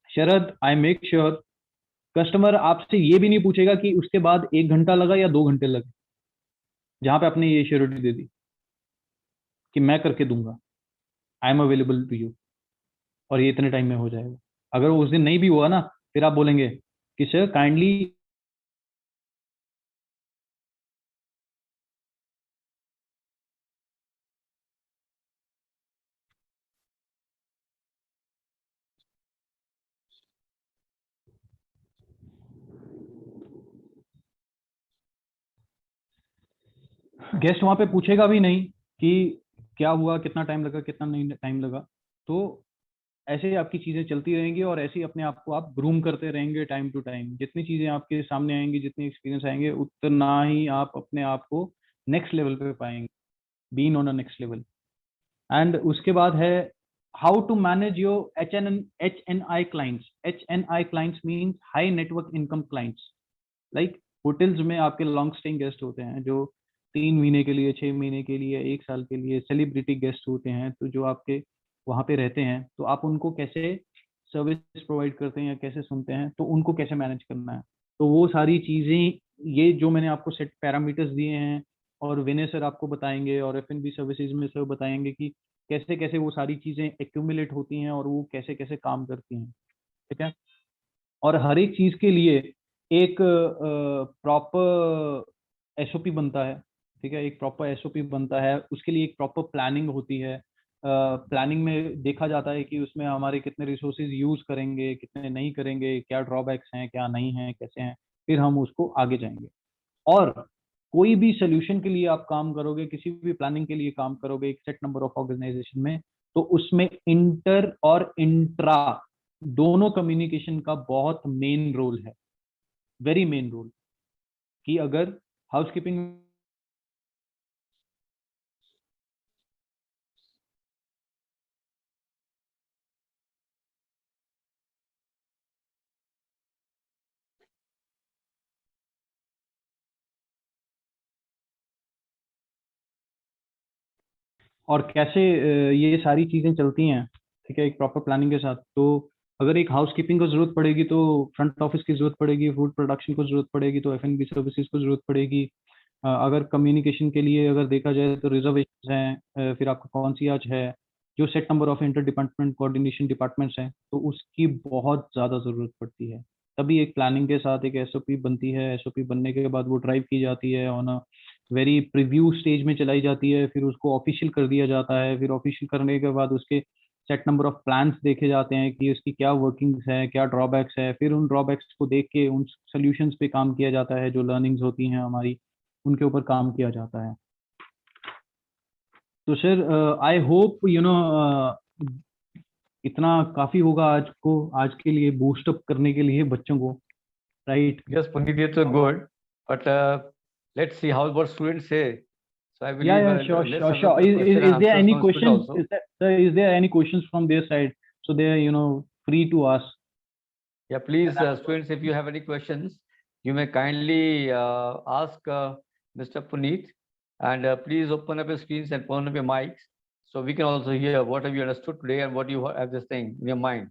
Sharad, I make sure customer आपसे ये भी नहीं पूछेगा कि उसके बाद 1 घंटा लगा या 2 घंटे लगे, जहां पे आपने ये श्योरिटी दे दी कि मैं करके दूंगा, I am available to you, और ये इतने टाइम में हो जाएगा। अगर उस दिन नहीं भी हुआ ना, फिर आप बोलेंगे कि सर काइंडली गेस्ट वहां पे पूछेगा भी नहीं कि क्या हुआ, कितना टाइम लगा, कितना नहीं टाइम लगा। तो ऐसे आपकी चीजें चलती रहेंगी और ऐसे ही अपने आप को आप ग्रूम करते रहेंगे टाइम टू टाइम। जितनी चीजें आपके सामने आएंगी, जितने एक्सपीरियंस आएंगे, उतना ही आप अपने आप को नेक्स्ट लेवल पे पाएंगे, been on a next level. And उसके बाद है how to manage your HNI clients. HNI clients means high network income clients. Like hotels में आपके लॉन्ग स्टेइंग गेस्ट होते हैं जो 3 महीने के लिए, 6 महीने के लिए, 1 साल के लिए सेलिब्रिटी गेस्ट होते हैं। तो जो आपके वहाँ पे रहते हैं, तो आप उनको कैसे सर्विस प्रोवाइड करते हैं या कैसे सुनते हैं, तो उनको कैसे मैनेज करना है। तो वो सारी चीज़ें, ये जो मैंने आपको सेट पैरामीटर्स दिए हैं, और विनय सर आपको बताएंगे और F&B सर्विसेज में सर बताएंगे कि कैसे कैसे वो सारी चीज़ें एक्यूमुलेट होती हैं और वो कैसे कैसे काम करती हैं, ठीक है। और हर एक चीज़ के लिए एक प्रॉपर SOP बनता है, ठीक है, एक प्रॉपर SOP बनता है। उसके लिए एक प्रॉपर प्लानिंग होती है। प्लानिंग में देखा जाता है कि उसमें हमारे कितने रिसोर्सेज यूज करेंगे, कितने नहीं करेंगे, क्या ड्रॉबैक्स हैं, क्या नहीं हैं, कैसे हैं, फिर हम उसको आगे जाएंगे। और कोई भी सोल्यूशन के लिए आप काम करोगे, किसी भी प्लानिंग के लिए काम करोगे एक सेट नंबर ऑफ ऑर्गेनाइजेशन में, तो उसमें इंटर और इंट्रा दोनों कम्युनिकेशन का बहुत मेन रोल है, वेरी मेन रोल। कि अगर हाउसकीपिंग और कैसे ये सारी चीजें चलती हैं, ठीक है, एक प्रॉपर प्लानिंग के साथ। तो अगर एक हाउसकीपिंग को जरूरत पड़ेगी तो फ्रंट ऑफिस की जरूरत पड़ेगी, फूड प्रोडक्शन को जरूरत पड़ेगी तो F&B सर्विसेज को जरूरत पड़ेगी, अगर कम्युनिकेशन के लिए अगर देखा जाए तो रिजर्वेशन है, फिर आपका कॉन्सियाज है, जो set number of inter department coordination departments हैं, तो उसकी बहुत ज़्यादा ज़रूरत पड़ती है। तभी एक प्लानिंग के साथ एक एसओपी बनती है, एसओपी बनने के बाद वो ड्राइव की जाती है, on a very preview stage में चलाई जाती है, फिर उसको ऑफिशियल कर दिया जाता है, फिर ऑफिशियल करने के बाद उसके सेट नंबर ऑफ प्लान्स देखे जाते हैं कि उसकी क्या वर्किंग्स है, क्या ड्रॉबैक्स है, फिर उन ड्रॉबैक्स को देख के उन सोल्यूशंस पे काम किया जाता है, जो लर्निंग्स होती हैं हमारी उनके ऊपर काम किया जाता है। तो सर आई होप इतना काफी होगा आज के लिए बूस्ट अप करने के लिए बच्चों को, right? Yes, Puneet, it's good, but let's see how what students say. So I believe Yeah, sure, let's sure, have sure. a question Is and there answers any from students questions? also. Sir, is there any questions from their side? So they are, free to ask. Yeah, please, students, if you have any questions, you may kindly ask Mr. Puneet, and please open up your screens and open up your mics, so we can also hear what have you understood today and what you have this thing in your mind.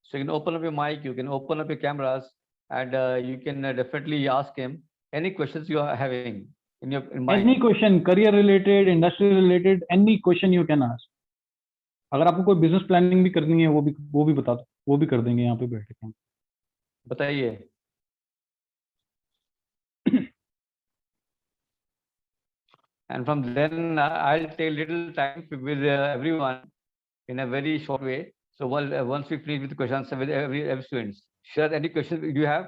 So you can open up your mic, you can open up your cameras, and you can definitely ask him any questions you are having in your mind. Any question, career related, industry related, any question you can ask. अगर आपको कोई business planning भी करनी है वो भी बता दो, वो भी कर देंगे यहाँ पे बैठ के। बताइए। And from then I'll take little time with everyone in a very short way. So once we finish with the questions with every students. Sharad, any questions you have?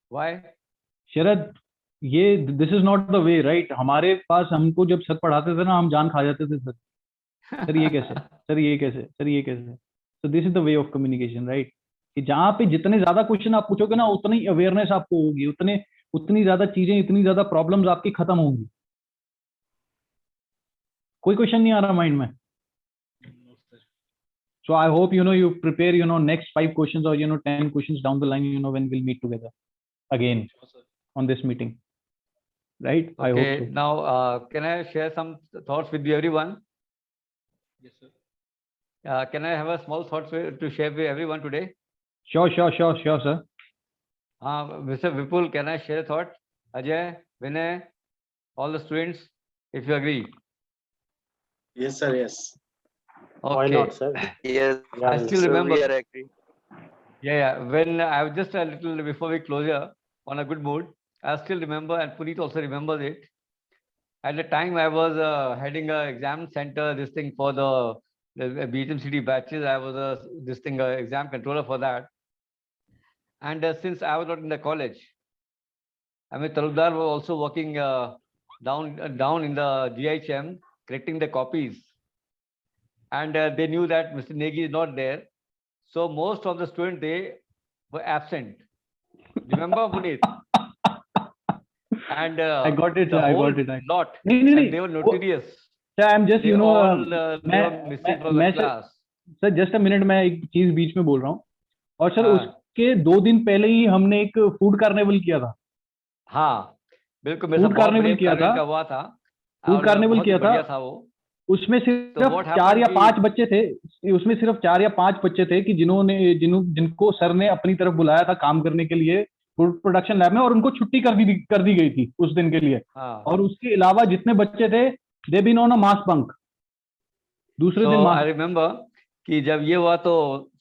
Why? शरद, ये this is not the way, right? हमारे पास हमको जब sir पढ़ाते थे ना, हम जान खा जाते थे, सर ये कैसे, सर ये कैसे, सर ये कैसे। तो this is the way of communication, right? कि जहाँ पे जितने ज्यादा क्वेश्चन आप पूछोगे ना, उतनी अवेयरनेस आपको होगी, उतनी ज्यादा चीजें, इतनी ज्यादा प्रॉब्लम्स आपकी खत्म होंगी। कोई क्वेश्चन नहीं आ रहा माइंड में? So I hope you prepare next 5 questions or 10 questions down the line when we'll meet together again on this meeting, right? Okay, I hope so. Now can I share some thoughts with you everyone? Yes, sir. Can I have a small thoughts to share with everyone today? Sure, sir. Mr. Vipul, can I share a thought? Ajay, Vinay, all the students, if you agree. Yes, sir. Yes. Okay. Why not, sir? Yes, I still sir, remember. we are agree. Yeah. When I was just a little before we close here on a good mood, I still remember, and Puneet also remembers it. At the time I was heading a exam center, this thing for the BHMCD batches. I was this thing exam controller for that. And since I was not in the college, I mean, Talukdar was also working down in the GHM, collecting the copies. And they knew that Mr. Negi is not there. So most of the students, they were absent. Remember, Puneet? And I got it, the I whole got it. lot. No. And they were notorious. Sir, I'm just, They all they were missing from the class. Sir just a minute, मैं एक चीज बीच में बोल रहा हूँ। और sir हाँ। उसके 2 दिन पहले ही हमने एक फूड कार्निवल किया था। हाँ, बिल्कुल। फूड कार्निवल किया था, हुआ था। फूड कार्निवल किया था वो। उसमें सिर्फ 4 या 5 बच्चे थे, उसमें सिर्फ 4 या 5 बच्चे थे कि जिनको सर ने अपनी तरफ बुलाया था काम करने के लिए फूड प्रोडक्शन लैब में, और उनको छुट्टी कर दी गई थी उस दिन के लिए। और उसके अलावा जितने बच्चे थे, they been on a mass bunk. दूसरे दिन आई रिमेम्बर कि जब ये हुआ तो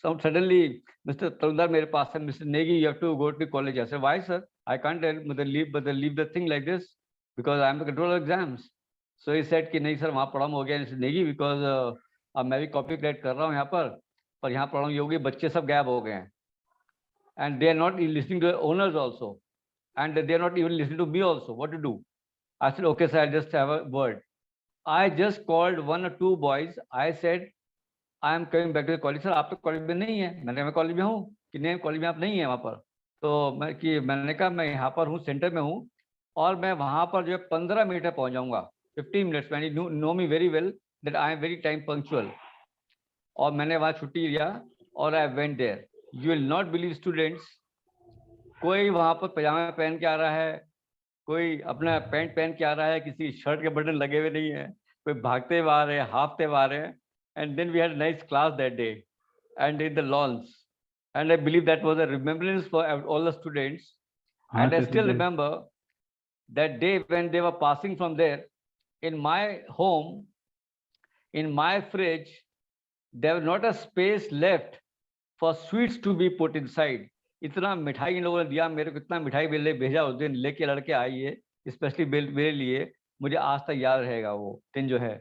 सडनली मिस्टर तलुकदार मेरे पास है, mister Negi you have to go to college. I said why sir, I can't leave the thing like this because I am the controller exams. So he said कि नहीं सर, वहाँ प्रॉब्लम हो गया mister Negi, because अब मैं भी copy collect कर रहा हूँ यहाँ पर यहाँ प्रॉब्लम ये हो गई, बच्चे सब गायब हो गए हैं। And they are not listening to owners also, and they are not even listening to me also. What to do? I said okay sir, I just have a word. I just called 1 or 2 boys. I said, I am coming back to the college. Sir, आप तो college में नहीं है। मैं college में हूँ कि नहीं, कॉलेज में आप नहीं है वहाँ पर। तो मैंने कहा मैं यहाँ पर हूँ, सेंटर में हूँ, और मैं वहाँ पर जो है 15 मिनट में पहुँच जाऊँगा, 15 मिनट्स। मैंने know me very well that I am very time punctual. और मैंने वहाँ छुट्टी लिया और I went there. You will not believe students, कोई वहाँ पर पजामा पहन के आ रहा है, कोई अपना पैंट पहन के आ रहा है, किसी शर्ट के बटन लगे हुए नहीं है, कोई भागते हुए आ रहे हैं, हाफते हुए आ रहे हैं। And then we had nice class that day and in the lawns, and I believe that was a remembrance for all the students. And I still remember that day when they were passing from there, in my home, in my fridge, there was not a space left for sweets to be put inside. इतना मिठाई इन लोगों ने दिया मेरे को, इतना मिठाई भेजा उस दिन, लेके लड़के आई है स्पेशली मेरे लिए, मुझे आज तक याद रहेगा वो दिन जो है.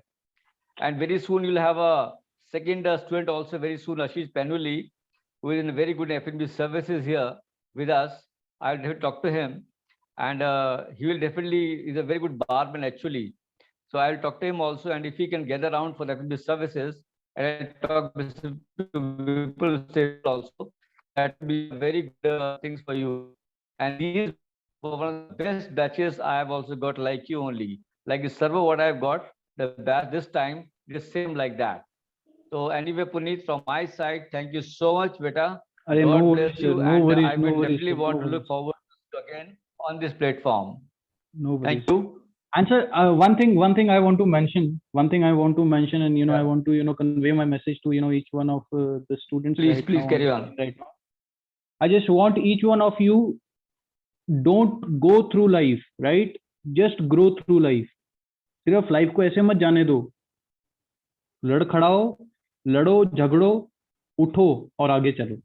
And very soon you'll have a second student also very soon, Ashish Penuli, who is in very good F&B services here with us. I'll have to talk to him, and he will definitely is a very good barman actually. So I'll talk to him also, and if he can gather around for F&B services, and I'll talk to people also, that will be very good things for you. And these were one of the best batches I have also got, like you only. Like the server what I've got, the batch this time is same like that. So anyway, Puneet, from my side, thank you so much, beta. God bless you, and I will definitely want to look forward to again on this platform. No worries. Thank you. And sir, one thing I want to mention, and you know, I want to convey my message to each one of the students. Please carry on. Right now, I just want each one of you, don't go through life, right? Just grow through life. सिर्फ life को ऐसे मत जाने दो, लड़खड़ाओ, लड़ो, झगड़ो, उठो और आगे चलो.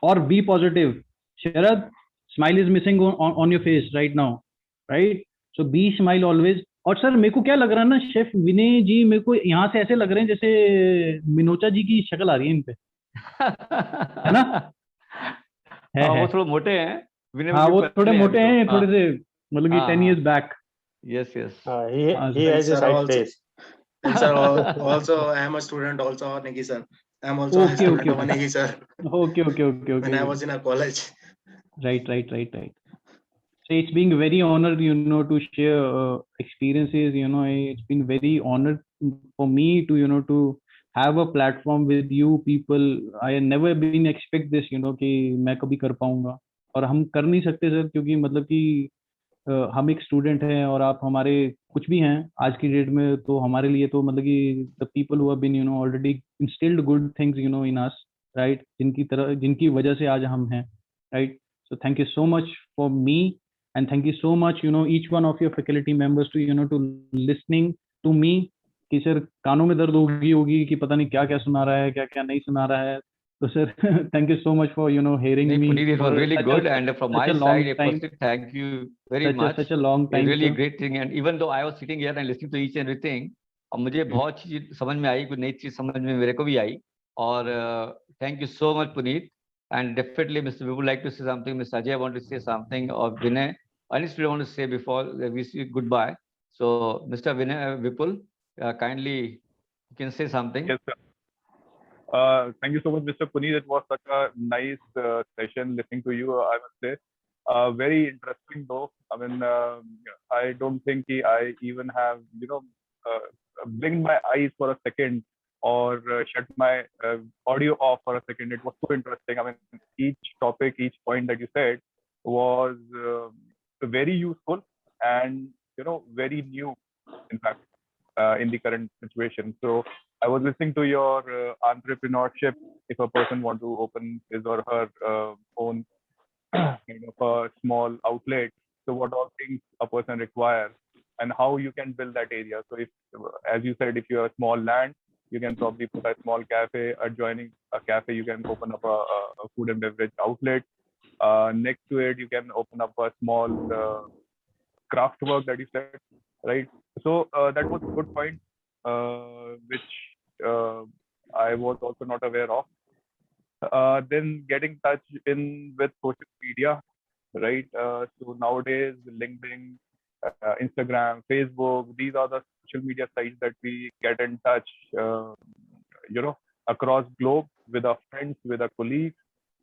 और be positive. Sharad, smile is missing on your face right now, right? So be smile always. और सर मेरे को क्या लग रहा है ना, शेफ विनय जी मेरे को यहाँ से ऐसे लग रहे हैं जैसे मिनोचा जी की शक्ल आ रही है इन पे, है ना? वो थोड़े मोटे हैं. हाँ, वो थोड़े मोटे हैं, थोड़े से मतलब कि 10 years back. Yes. He has his right place. And sir, also I am a student also, Negi sir. I am also a student of Negi sir. Okay. When I was in a college. Right. So it's being very honored, to share experiences. It's been very honored for me to to have a platform with you people. I had never been expect this, कि मैं कभी कर पाऊंगा, और हम कर नहीं सकते सर, क्योंकि मतलब कि हम एक स्टूडेंट हैं और आप हमारे कुछ भी हैं आज की डेट में, तो हमारे लिए तो मतलब कि the people who have been already instilled good things in us, right? जिनकी वजह से आज हम हैं, right? So thank you so much for me, and thank you so much each one of your faculty members to listening to me, कि sir कानों में दर्द होगी कि पता नहीं क्या क्या सुना रहा है, क्या क्या नहीं सुना रहा है. So sir, thank you so much for hearing me. Puneet, it was really good, and from my side, thank you very much. Such a long time. Really great thing, and even though I was sitting here and listening to each and everything, और मुझे बहुत चीज समझ में आई, कुछ नई चीज समझ में मेरे को भी आई, और thank you so much, Puneet. And definitely, Mr. We would like to say something. Mr. Ajay want to say something, or Vinay, any student want to say before we say goodbye. So, Mr. Vinay Vipul, kindly you can say something. Yes, sir. Thank you so much, Mr. Puneet. It was such a nice session listening to you, I must say. Very interesting though. I mean, I don't think I even have, blinked my eyes for a second or shut my audio off for a second. It was so interesting. I mean, each topic, each point that you said was very useful and, very new, in fact, in the current situation. So I was listening to your entrepreneurship. If a person want to open his or her own kind of a small outlet, so what all things a person requires and how you can build that area. So if, as you said, if you have a small land, you can probably put a small cafe. Adjoining a cafe, you can open up a food and beverage outlet. Next to it, you can open up a small craft work that you said, right? So that was a good point, which I was also not aware of. Then getting touch in with social media, right? So nowadays, LinkedIn, Instagram, Facebook, these are the social media sites that we get in touch, across globe with our friends, with our colleagues,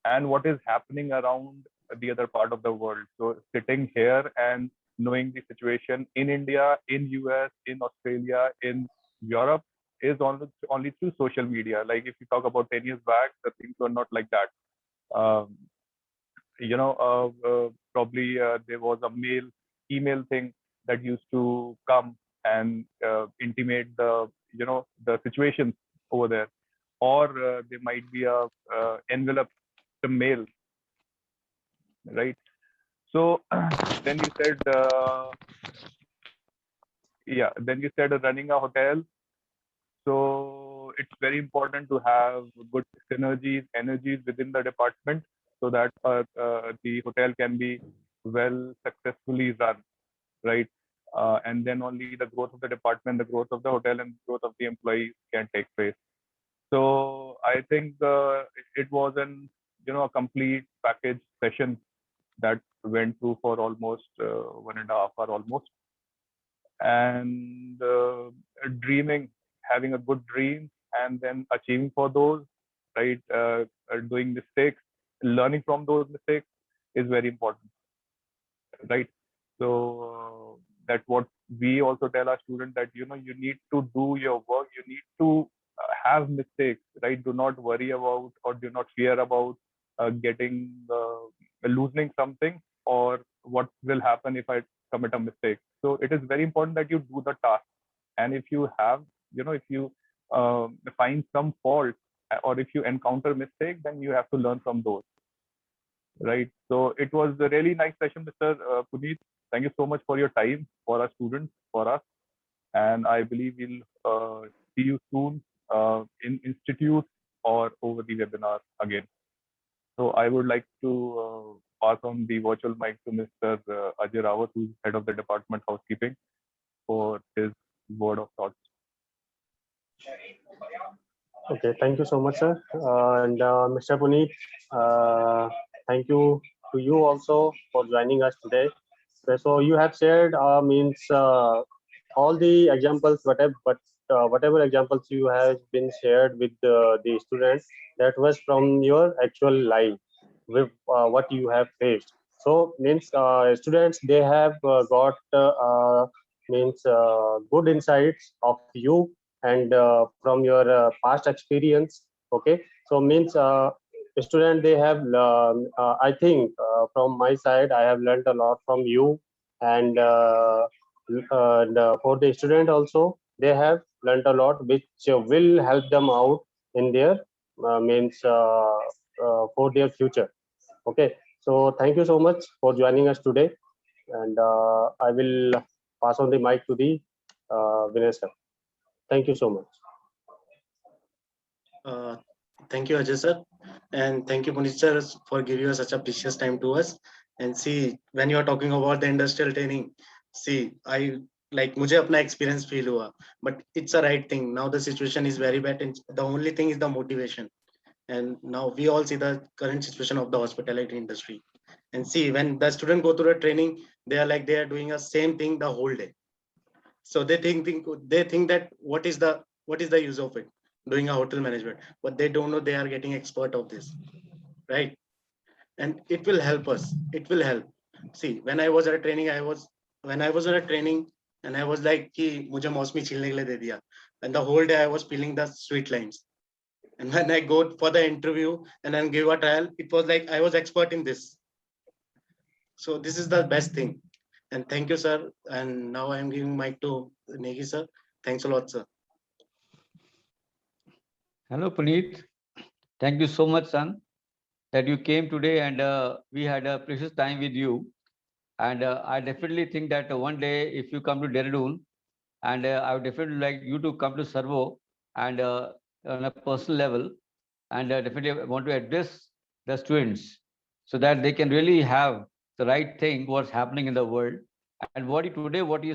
and what is happening around the other part of the world. So sitting here and knowing the situation in India, in US, in Australia, in Europe is only through social media. Like if you talk about 10 years back, the things were not like that. Probably there was a email thing that used to come and intimate the situations over there, or there might be a envelope to mail, right? So then you said, yeah, then you said running a hotel. So it's very important to have good synergies, energies within the department so that the hotel can be well successfully run, right? And then only the growth of the department, the growth of the hotel, and growth of the employees can take place. So I think it was a complete package session that went through for almost 1.5 hours almost, and dreaming, having a good dream, and then achieving for those, right? Doing mistakes, learning from those mistakes is very important, right? So that's what we also tell our students, that you need to do your work, you need to have mistakes, right? Do not worry about, or do not fear about getting losing something, or what will happen if I commit a mistake. So it is very important that you do the task, and if you have, if you find some fault, or if you encounter mistake, then you have to learn from those, right? So it was a really nice session, Mr. Puneet. Thank you so much for your time, for our students, for us. And I believe we'll see you soon in institute or over the webinar again. So I would like to pass on the virtual mic to Mr. Ajay Rawat, who's head of the department housekeeping, for his word of thoughts. Okay, thank you so much, sir. And Mr. Puneet, thank you to you also for joining us today. So you have shared means all the examples, whatever examples you have been shared with the students, that was from your actual life, with what you have faced. So means students, they have got means good insights of you and from your past experience. Okay, so means student, they have I think from my side, I have learned a lot from you, and for the student also, they have learned a lot which will help them out in their means for their future. Okay, so thank you so much for joining us today, and I will pass on the mic to the Vinay sir. Thank you so much. Thank you, Ajay sir, and thank you, Puneet sir, for giving us such a precious time to us. And see, when you are talking about the industrial training, see, I like मुझे अपना experience feel हुआ, but it's a right thing. Now the situation is very bad, and the only thing is the motivation. And now we all see the current situation of the hospitality industry. And see, when the student go through the training, they are like they are doing the same thing the whole day. So they think that what is the use of it, doing a hotel management, but they don't know they are getting expert of this, right? And it will help us, it will help. See, when I was at a training, when I was at a training, and I was like कि मुझे मौसमी छीलने के लिए दे दिया, and the whole day I was peeling the sweet lines. And when I go for the interview and then give a trial, it was like I was expert in this. So this is the best thing. And thank you, sir. And now I am giving mic to Negi sir. Thanks a lot, sir. Hello, Puneet. Thank you so much, son, that you came today, and we had a precious time with you. And I definitely think that one day, if you come to Dehradun, and I would definitely like you to come to Servo, and on a personal level, and definitely want to address the students so that they can really have the right thing, what's happening in the world. And what you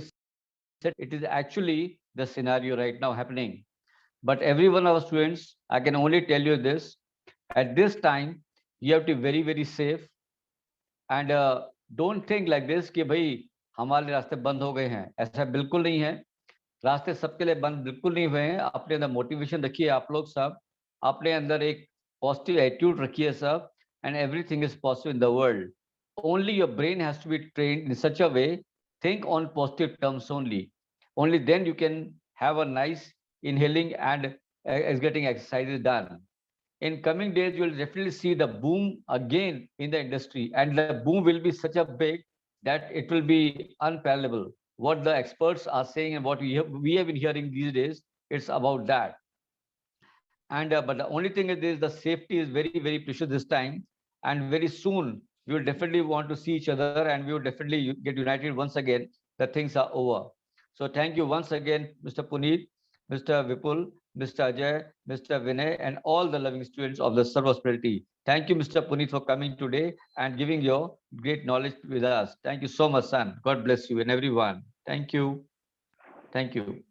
said, it is actually the scenario right now happening. But every one of our students, I can only tell you this, at this time, you have to be very, very safe. And don't think like this कि भाई हमारे रास्ते बंद हो गए हैं. ऐसा बिल्कुल नहीं है. रास्ते सबके लिए बंद बिल्कुल नहीं हुए हैं. अपने अंदर मोटिवेशन रखिए आप लोग सब. अपने अंदर एक पॉजिटिव एटीट्यूड रखिए सब. And everything is possible in the world. Only your brain has to be trained in such a way. Think on positive terms only. Only then you can have a nice inhaling and getting exercises done. In coming days, you will definitely see the boom again in the industry, and the boom will be such a big that it will be unparallelable. What the experts are saying and what we have been hearing these days, it's about that. And but the only thing is this: the safety is very, very precious this time, and very soon we will definitely want to see each other, and we will definitely get united once again. The things are over. So thank you once again, Mr. Puneet, Mr. Vipul, Mr. Ajay, Mr. Vinay, and all the loving students of the Serve Prosperity. Thank you, Mr. Puneet, for coming today and giving your great knowledge with us. Thank you so much, son. God bless you and everyone. Thank you. Thank you.